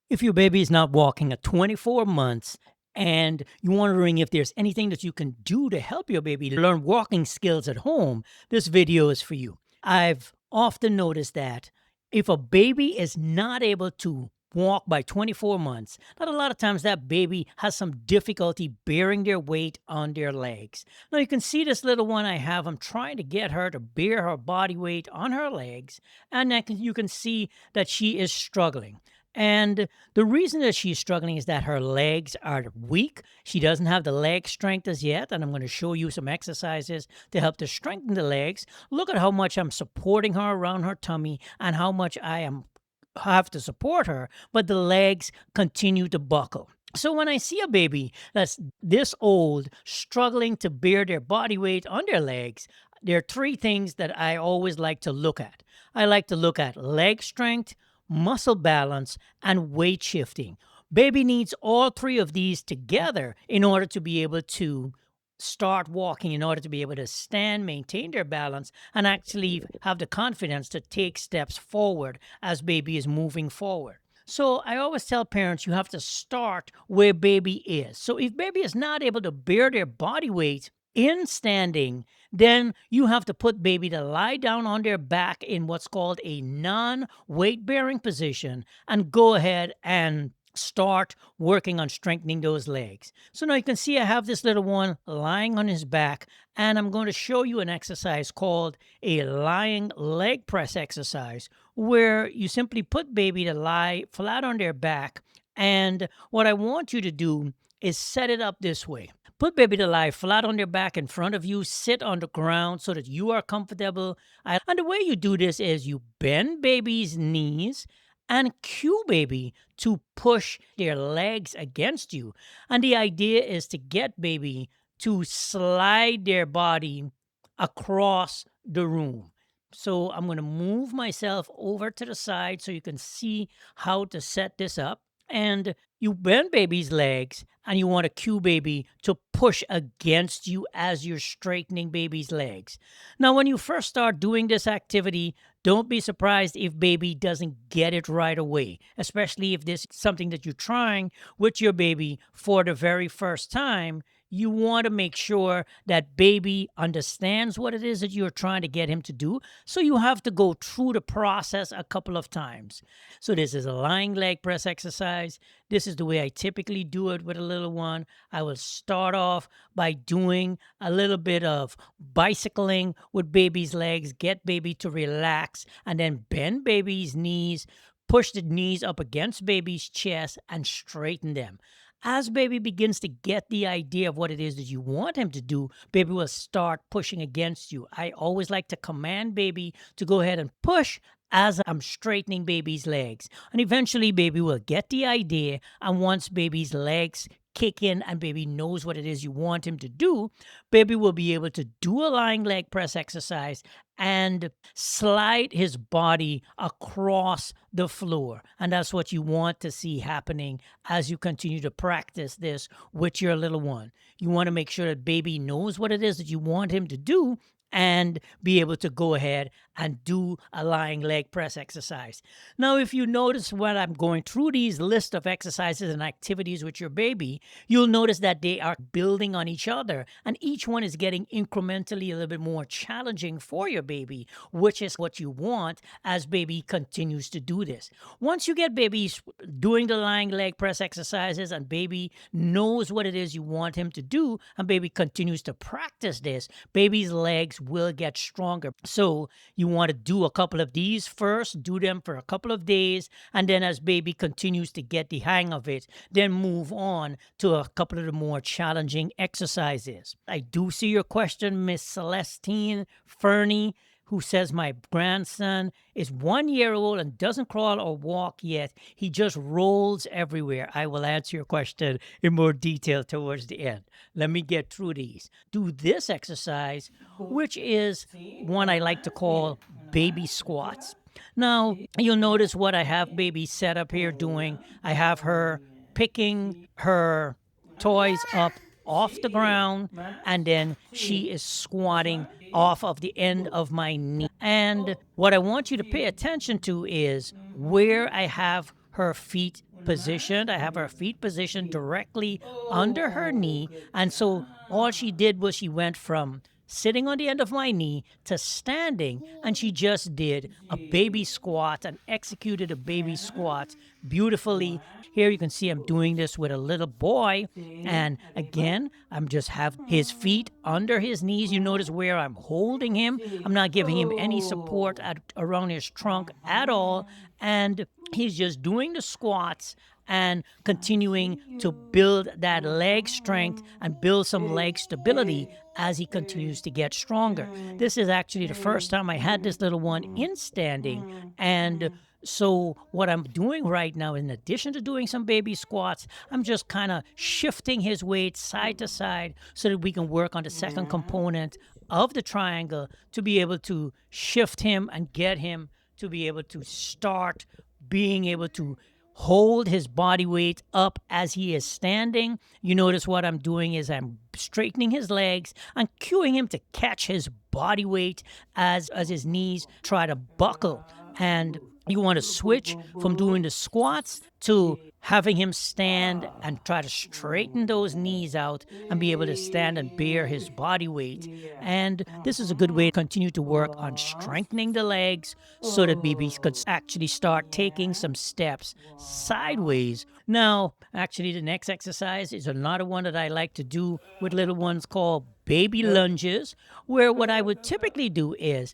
If your baby is not walking at 24 months and you're wondering if there's anything that you can do to help your baby learn walking skills at home, this video is for you. I've often noticed that if a baby is not able to walk by 24 months, that a lot of times that baby has some difficulty bearing their weight on their legs. Now you can see this little one I have. I'm trying to get her to bear her body weight on her legs, and then you can see that she is struggling. And the reason that she's struggling is that her legs are weak. She doesn't have the leg strength as yet. And I'm going to show you some exercises to help to strengthen the legs. Look at how much I'm supporting her around her tummy and how much have to support her, but the legs continue to buckle. So when I see a baby that's this old struggling to bear their body weight on their legs, there are three things that I always like to look at. I like to look at leg strength, muscle balance, and weight shifting. Baby needs all three of these together in order to be able to start walking, in order to be able to stand, maintain their balance, and actually have the confidence to take steps forward as baby is moving forward. So I always tell parents you have to start where baby is. So if baby is not able to bear their body weight in standing, then you have to put baby to lie down on their back in what's called a non-weight bearing position and go ahead and start working on strengthening those legs. So now you can see I have this little one lying on his back, and I'm going to show you an exercise called a lying leg press exercise, where you simply put baby to lie flat on their back. And what I want you to do is set it up this way. Put baby to lie flat on their back in front of you, sit on the ground so that you are comfortable. And the way you do this is you bend baby's knees and cue baby to push their legs against you. And the idea is to get baby to slide their body across the room. So I'm going to move myself over to the side so you can see how to set this up. And you bend baby's legs and you want to cue baby to push against you as you're straightening baby's legs. Now, when you first start doing this activity, don't be surprised if baby doesn't get it right away, especially if this is something that you're trying with your baby for the very first time. You want to make sure that baby understands what it is that you're trying to get him to do. So you have to go through the process a couple of times. So this is a lying leg press exercise. This is the way I typically do it with a little one. I will start off by doing a little bit of bicycling with baby's legs, get baby to relax, and then bend baby's knees, push the knees up against baby's chest, and straighten them. As baby begins to get the idea of what it is that you want him to do, baby will start pushing against you. I always like to command baby to go ahead and push as I'm straightening baby's legs. And eventually, baby will get the idea. And once baby's legs kick in and baby knows what it is you want him to do, baby will be able to do a lying leg press exercise and slide his body across the floor. And that's what you want to see happening as you continue to practice this with your little one. You want to make sure that baby knows what it is that you want him to do and be able to go ahead and do a lying leg press exercise. Now, if you notice when I'm going through these list of exercises and activities with your baby, you'll notice that they are building on each other and each one is getting incrementally a little bit more challenging for your baby, which is what you want as baby continues to do this. Once you get baby doing the lying leg press exercises and baby knows what it is you want him to do and baby continues to practice this, baby's legs will get stronger. So you want to do a couple of these first, do them for a couple of days, and then as baby continues to get the hang of it, then move on to a couple of the more challenging exercises. I do see your question, Miss Celestine Fernie, who says, my grandson is 1 year old and doesn't crawl or walk yet. He just rolls everywhere. I will answer your question in more detail towards the end. Let me get through these. Do this exercise, which is one I like to call baby squats. Now, you'll notice what I have baby set up here doing. I have her picking her toys up off the ground, and then she is squatting off of the end of my knee. And what I want you to pay attention to is where I have her feet positioned. I have her feet positioned directly under her Oh, knee. good And so all job. she did was she went from sitting on the end of my knee to standing, and she just did a baby ji, squat and executed a baby हाँ, squat beautifully. Here you can see I'm doing wow. this with a little boy. See, And arriba. again, I'm just have his feet under his knees. You notice where I'm holding him. I'm See, not giving him any support oh, around his trunk at all. uh-huh. And he's just doing the squats and I continuing see to you. build that leg strength Uh-huh. and build some Hey, leg stability hey, as he hey, continues to get stronger. This is actually the first time I had this little one in standing. And so, what I'm doing right now, in addition to doing some baby squats, I'm just kind of shifting his weight side to side so that we can work on the second yeah. component of the triangle to be able to shift him and get him to be able to start being able to hold his body weight up as he is standing. You notice what I'm doing is I'm straightening his legs and cueing him to catch his body weight as his knees try to buckle. And you want to Boo, boo, switch boo, from doing boo. the squats to Yeah. having him stand and try to Ah. straighten those knees out and be able to stand and bear his body weight. Yeah. And this is a good way Uh-huh. to continue to work on Wow. strengthening the legs so that babies could Oh. actually start taking Yeah. some steps Wow. sideways. Now, actually, the next exercise is another one that I like to do with little ones called baby lunges, where what I would typically do is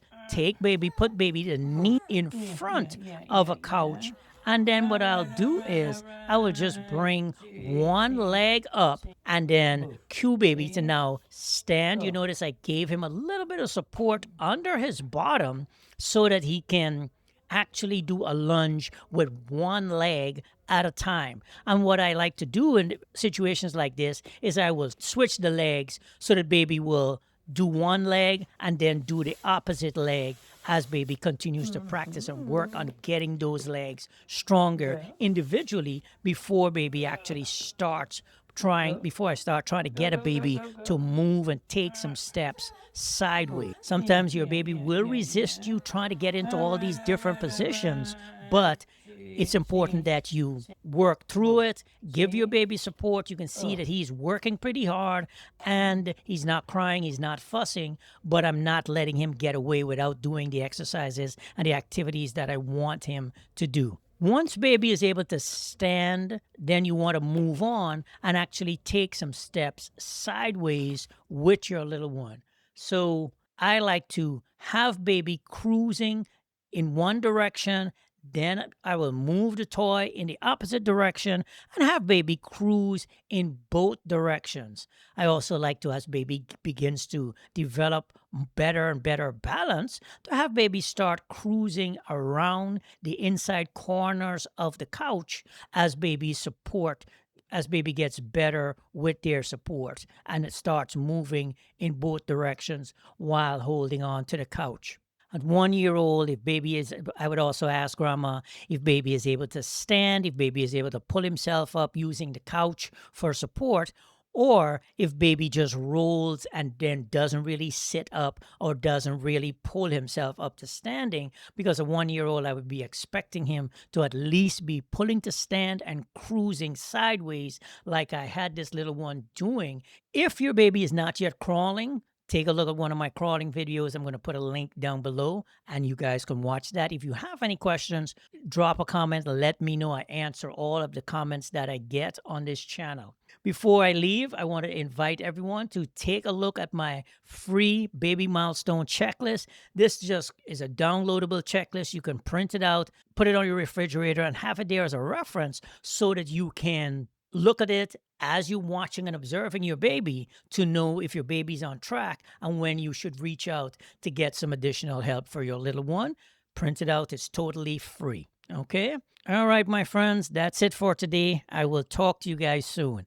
put baby the knee in Yeah, yeah, front yeah, of yeah, a yeah. couch. And then what I'll do is I will just Alright. bring See, one see, leg up see. and then Boo. cue baby to See? now stand. You Oh. notice I gave him a little bit of support under his bottom so that he can actually do a lunge with one leg at a time. And what I like to do in situations like this is I will switch the legs so that baby will do one leg and then do the opposite leg as baby continues to practice and work on getting those legs stronger Go. individually before baby actually starts trying Go. before I start trying to Go, get a go, go, baby go, go. to move and take some steps Boo. sideways. Yeah, Sometimes your yeah, baby yeah, will yeah, resist yeah. you trying to get into all these different Alright, positions, alright. but it's See, important see, that you see. work through Boo. it, give your See? baby support. You can see Oh. that he's working pretty hard and he's not crying, he's not fussing, but I'm not letting him get away without doing the exercises and the activities that I want him to do. Once baby is able to stand, then you want to move on and actually take some steps sideways with your little one. So I like to have baby cruising in one direction, then I will move the toy in the opposite direction and have baby cruise in both directions. I also like to, as baby begins to develop better and better balance, to have baby start cruising around the inside corners of the couch as baby support as baby gets better with their support and it starts moving in both directions while holding on to the couch. At 1 year old, if baby is, I would also ask grandma if baby is able to stand, if baby is able to pull himself up using the couch for support, or if baby just rolls and then doesn't really sit up or doesn't really pull himself up to standing. Because a 1 year old, I would be expecting him to at least be pulling to stand and cruising sideways like I had this little one doing. If your baby is not yet crawling, take a look at one of my crawling videos. I'm going to put a link down below and you guys can watch that. If you have any questions, drop a comment. Let me know. I answer all of the comments that I get on this channel. Before I leave, I want to invite everyone to take a look at my free baby milestone checklist. This just is a downloadable checklist. You can print it out, put it on your refrigerator, and have it there as a reference so that you can look at it as you're watching and observing your baby to know if your baby's on track and when you should reach out to get some additional help for your little one. Print it out, it's totally free. Okay? All right, my friends, that's it for today. I will talk to you guys soon.